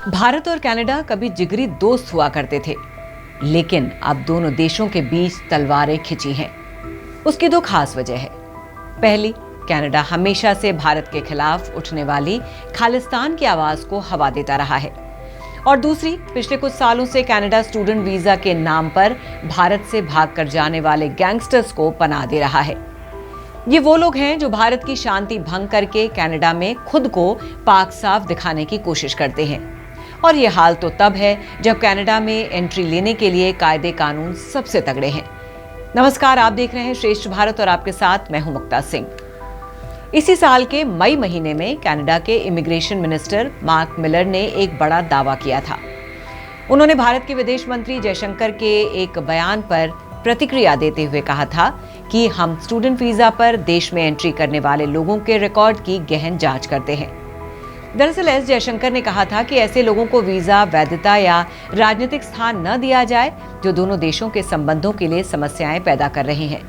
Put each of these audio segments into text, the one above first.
भारत और कनाडा कभी जिगरी दोस्त हुआ करते थे, लेकिन अब दोनों देशों के बीच तलवारें खिंची हैं। उसकी दो खास वजह है। पहली, कनाडा हमेशा से भारत के खिलाफ उठने वाली खालिस्तान की आवाज को हवा देता रहा है, और दूसरी, पिछले कुछ सालों से कनाडा स्टूडेंट वीजा के नाम पर भारत से भागकर जाने वाले गैंगस्टर्स को पनाह दे रहा है। ये वो लोग हैं जो भारत की शांति भंग करके कनाडा में खुद को पाक साफ दिखाने की कोशिश करते हैं। और ये हाल तो तब है जब कनाडा में एंट्री लेने के लिए कायदे कानून सबसे तगड़े हैं। नमस्कार, आप देख रहे हैं श्रेष्ठ भारत और आपके साथ मैं हूं मुक्ता सिंह। इसी साल के मई महीने में कनाडा के इमिग्रेशन मिनिस्टर मार्क मिलर ने एक बड़ा दावा किया था। उन्होंने भारत के विदेश मंत्री जयशंकर के एक बयान पर प्रतिक्रिया देते हुए कहा था कि हम स्टूडेंट वीजा पर देश में एंट्री करने वाले लोगों के रिकॉर्ड की गहन जांच करते हैं। दरअसल एस जयशंकर ने कहा था कि ऐसे लोगों को वीजा, वैधता या राजनीतिक स्थान न दिया जाए जो दोनों देशों के संबंधों के लिए समस्याएं पैदा कर रहे हैं।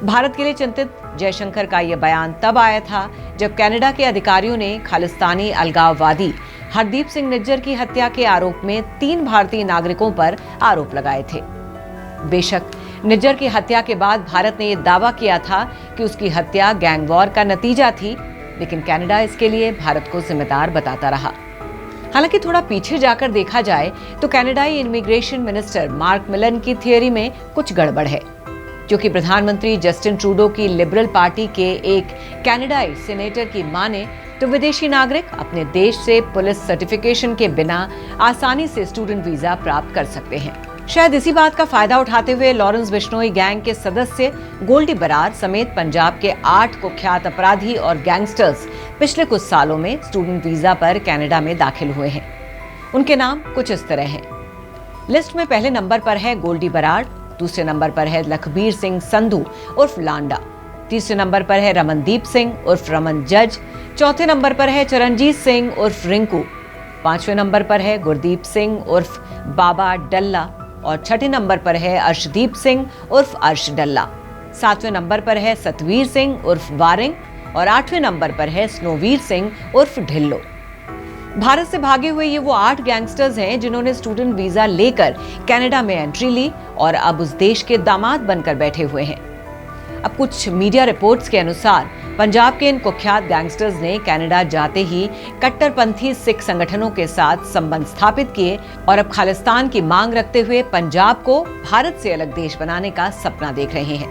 भारत के लिए चिंतित जयशंकर का यह बयान तब आया था जब कनाडा के अधिकारियों ने खालिस्तानी अलगाववादी हरदीप सिंह निज्जर की हत्या के आरोप में 3 भारतीय नागरिकों पर आरोप लगाए थे। बेशक निज्जर की हत्या के बाद भारत ने यह दावा किया था कि उसकी हत्या गैंग वॉर का नतीजा थी, लेकिन कनाडा इसके लिए भारत को जिम्मेदार बताता रहा। हालांकि थोड़ा पीछे जाकर देखा जाए तो कनाडाई इमिग्रेशन मिनिस्टर मार्क मिलर की थियरी में कुछ गड़बड़ है, क्योंकि प्रधानमंत्री जस्टिन ट्रूडो की लिबरल पार्टी के एक कनाडाई सीनेटर की माने तो विदेशी नागरिक अपने देश से पुलिस सर्टिफिकेशन के बिना आसानी से स्टूडेंट वीजा प्राप्त कर सकते हैं। शायद इसी बात का फायदा उठाते हुए लॉरेंस बिश्नोई गैंग के सदस्य गोल्डी बरार समेत पंजाब के 8 कुख्यात अपराधी और गैंगस्टर्स पिछले कुछ सालों में स्टूडेंट वीजा पर कनाडा में दाखिल हुए हैं। उनके नाम कुछ इस तरह हैं। लिस्ट में पहले नंबर पर है गोल्डी बरार, दूसरे नंबर पर है लखबीर सिंह संधू उर्फ लांडा, तीसरे नंबर पर है रमनदीप सिंह उर्फ रमन जज, चौथे नंबर पर है चरणजीत सिंह उर्फ रिंकू, 5वें नंबर पर है गुरदीप सिंह उर्फ बाबा डल्ला, और 6ठे नंबर पर है अर्शदीप सिंह उर्फ अर्श डल्ला, 7वें नंबर पर है सतवीर सिंह उर्फ वारिंग, और 8वें नंबर पर है स्नोवीर सिंह उर्फ ढिल्लो। भारत से भागे हुए ये वो 8 गैंगस्टर्स हैं जिन्होंने स्टूडेंट वीजा लेकर कनाडा में एंट्री ली और अब उस देश के दामाद बनकर बैठे हुए हैं। अब कुछ मीडिया रिपोर्ट्स के अनुसार पंजाब के इन कुख्यात गैंगस्टर्स ने कनाडा जाते ही कट्टरपंथी सिख संगठनों के साथ संबंध स्थापित किए और अब खालिस्तान की मांग रखते हुए पंजाब को भारत से अलग देश बनाने का सपना देख रहे हैं।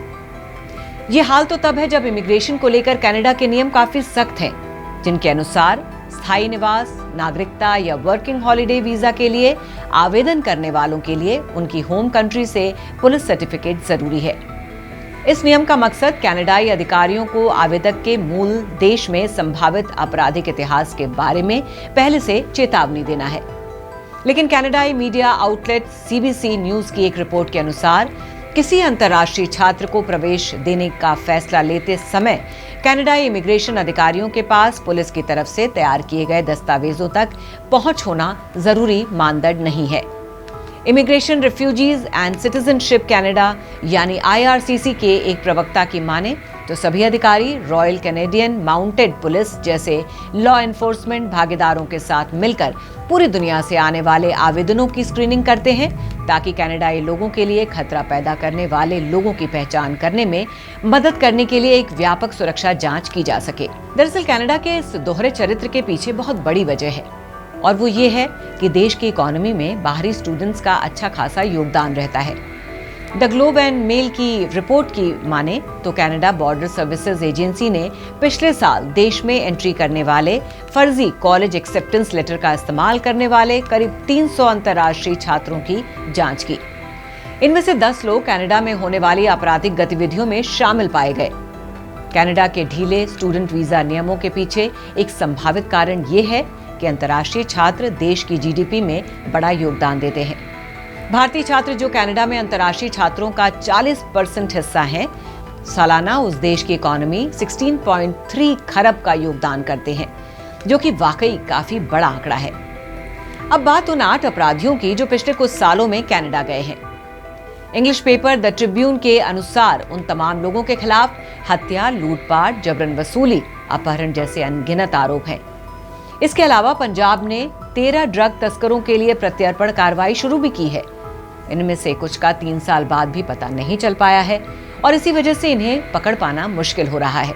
ये हाल तो तब है जब इमिग्रेशन को लेकर कनाडा के नियम काफी सख्त हैं, जिनके अनुसार स्थायी निवास, नागरिकता या वर्किंग हॉलिडे वीजा के लिए आवेदन करने वालों के लिए उनकी होम कंट्री से पुलिस सर्टिफिकेट जरूरी है। इस नियम का मकसद कनाडाई अधिकारियों को आवेदक के मूल देश में संभावित आपराधिक इतिहास के बारे में पहले से चेतावनी देना है। लेकिन कनाडाई मीडिया आउटलेट सीबीसी न्यूज की एक रिपोर्ट के अनुसार किसी अंतर्राष्ट्रीय छात्र को प्रवेश देने का फैसला लेते समय कनाडाई इमिग्रेशन अधिकारियों के पास पुलिस की तरफ से तैयार किए गए दस्तावेजों तक पहुंच होना जरूरी मानदंड नहीं है। Immigration, refugees and citizenship Canada यानी IRCC के एक प्रवक्ता की माने तो सभी अधिकारी रॉयल कैनेडियन माउंटेड पुलिस जैसे लॉ एनफोर्समेंट भागीदारों के साथ मिलकर पूरी दुनिया से आने वाले आवेदनों की स्क्रीनिंग करते हैं, ताकि कनाडाई लोगों के लिए खतरा पैदा करने वाले लोगों की पहचान करने में मदद करने के लिए एक व्यापक सुरक्षा जांच की जा सके। दरअसल कनाडा के इस दोहरे चरित्र के पीछे बहुत बड़ी वजह है, और वो ये है कि देश की इकोनॉमी में बाहरी स्टूडेंट्स का अच्छा खासा योगदान रहता है। द ग्लोब एंड मेल की रिपोर्ट की माने तो कनाडा बॉर्डर सर्विसेज एजेंसी ने पिछले साल देश में एंट्री करने वाले फर्जी कॉलेज एक्सेप्टेंस लेटर का इस्तेमाल करने वाले करीब 300 अंतर्राष्ट्रीय छात्रों की जांच की। इनमें से 10 लोग कनाडा में होने वाली आपराधिक गतिविधियों में शामिल पाए गए। कनाडा के ढीले स्टूडेंट वीजा नियमों के पीछे एक संभावित कारण ये है कि अंतर्राष्ट्रीय छात्र देश की जीडीपी में बड़ा योगदान देते हैं। भारतीय छात्र जो कनाडा में अंतर्राष्ट्रीय छात्रों का 40% हिस्सा हैं, सालाना उस देश की इकोनॉमी 16.3 खरब का योगदान करते हैं, जो कि वाकई काफी बड़ा आंकड़ा है। अब बात उन 8 अपराधियों की जो पिछले कुछ सालों में कनाडा गए हैं। इंग्लिश पेपर द ट्रिब्यून के अनुसार उन तमाम लोगों के खिलाफ हत्या, लूटपाट, जबरन वसूली, अपहरण जैसे अनगिनत आरोप हैं। इसके अलावा पंजाब ने 13 ड्रग तस्करों के लिए प्रत्यर्पण कार्रवाई शुरू भी की है। इनमें से कुछ का 3 साल बाद भी पता नहीं चल पाया है और इसी वजह से इन्हें पकड़ पाना मुश्किल हो रहा है।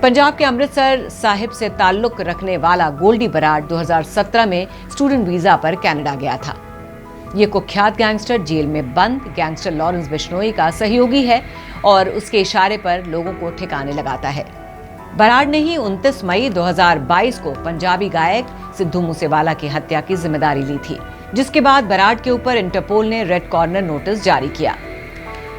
पंजाब के अमृतसर साहिब से ताल्लुक रखने वाला गोल्डी बराड़ 2017 में स्टूडेंट वीजा पर कनाडा गया था। ये कुख्यात गैंगस्टर जेल में बंद गैंगस्टर लॉरेंस बिश्नोई का सहयोगी है और उसके इशारे पर लोगों को ठिकाने लगाता है। बराड़ ने ही 29 मई 2022 को पंजाबी गायक सिद्धू मूसेवाला की हत्या की जिम्मेदारी ली थी, जिसके बाद बराड़ के ऊपर इंटरपोल ने रेड कॉर्नर नोटिस जारी किया।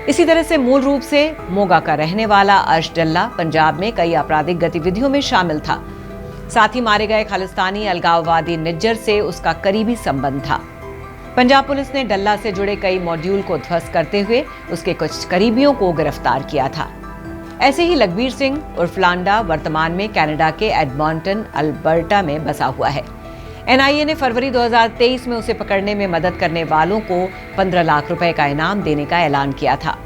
इसी तरह से मूल रूप से मोगा का रहने वाला अर्श डल्ला पंजाब में कई आपराधिक गतिविधियों में शामिल था। साथ ही मारे गए खालिस्तानी अलगाववादी निज्जर से उसका करीबी संबंध था। पंजाब पुलिस ने डल्ला से जुड़े कई मॉड्यूल को ध्वस्त करते हुए उसके कुछ करीबियों को गिरफ्तार किया था। ऐसे ही लखबीर सिंह उर्फ लांडा वर्तमान में कनाडा के एडमॉन्टन अल्बर्टा में बसा हुआ है। एनआईए ने फरवरी 2023 में उसे पकड़ने में मदद करने वालों को 15 लाख रुपए का इनाम देने का ऐलान किया था।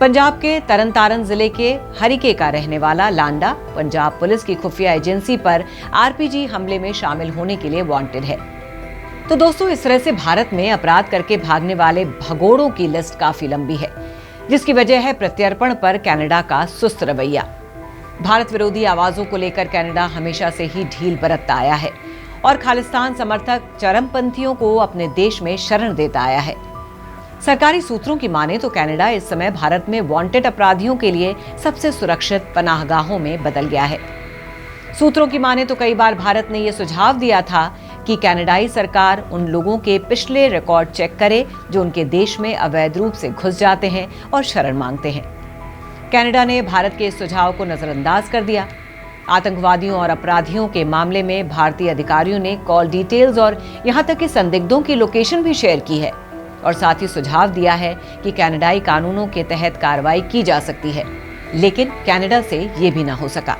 पंजाब के तरनतारन जिले के हरिके का रहने वाला लांडा पंजाब पुलिस की खुफिया एजेंसी पर आरपीजी हमले में शामिल होने के लिए वांटेड है। तो दोस्तों, इस तरह से भारत में अपराध करके भागने वाले भगोड़ों की लिस्ट काफी लंबी है, जिसकी वजह है प्रत्यर्पण पर कनाडा का सुस्त रवैया। भारत विरोधी आवाजों को लेकर कनाडा हमेशा से ही ढील बरतता आया है और खालिस्तान समर्थक चरमपंथियों को अपने देश में शरण देता आया है। सरकारी सूत्रों की माने तो कनाडा इस समय भारत में वांटेड अपराधियों के लिए सबसे सुरक्षित पनाहगाहों में बदल गया है। सूत्रों की माने तो कई बार भारत ने यह सुझाव दिया था कि कनाडाई सरकार उन लोगों के पिछले रिकॉर्ड चेक करे जो उनके देश में अवैध रूप से घुस जाते हैं और शरण मांगते हैं। कनाडा ने भारत के इस सुझाव को नजरअंदाज कर दिया। आतंकवादियों और अपराधियों के मामले में भारतीय अधिकारियों ने कॉल डिटेल्स और यहां तक कि संदिग्धों की लोकेशन भी शेयर की है और साथ ही सुझाव दिया है कि कनाडाई कानूनों के तहत कार्रवाई की जा सकती है, लेकिन कनाडा से ये भी ना हो सका।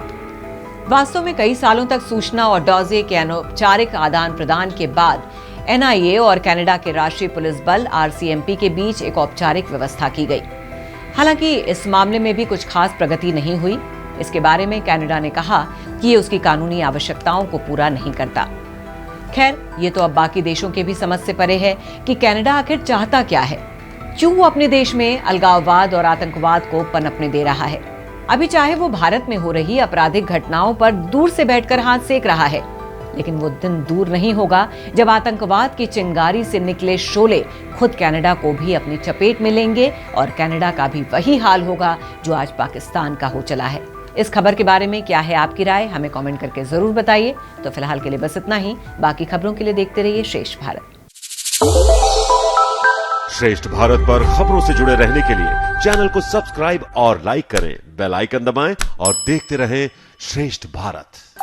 वास्तव में कई सालों तक सूचना और डॉजे के अनौपचारिक आदान प्रदान के बाद एनआईए और कनाडा के राष्ट्रीय पुलिस बल आरसीएमपी के बीच एक औपचारिक व्यवस्था की गई। हालांकि इस मामले में भी कुछ खास प्रगति नहीं हुई। इसके बारे में कनाडा ने कहा कि ये उसकी कानूनी आवश्यकताओं को पूरा नहीं करता। खैर, ये तो अब बाकी देशों के भी समझ से परे है कि कनाडा आखिर चाहता क्या है, क्यों वो अपने देश में अलगाववाद और आतंकवाद को पनपने दे रहा है। अभी चाहे वो भारत में हो रही आपराधिक घटनाओं पर दूर से बैठकर हाथ सेक रहा है, लेकिन वो दिन दूर नहीं होगा जब आतंकवाद की चिंगारी से निकले शोले खुद कनाडा को भी अपनी चपेट में लेंगे और कनाडा का भी वही हाल होगा जो आज पाकिस्तान का हो चला है। इस खबर के बारे में क्या है आपकी राय, हमें कमेंट करके जरूर बताइए। तो फिलहाल के लिए बस इतना ही। बाकी खबरों के लिए देखते रहिए श्रेष्ठ भारत। श्रेष्ठ भारत पर खबरों से जुड़े रहने के लिए चैनल को सब्सक्राइब और लाइक करें, बेल आइकन दबाएं और देखते रहें श्रेष्ठ भारत।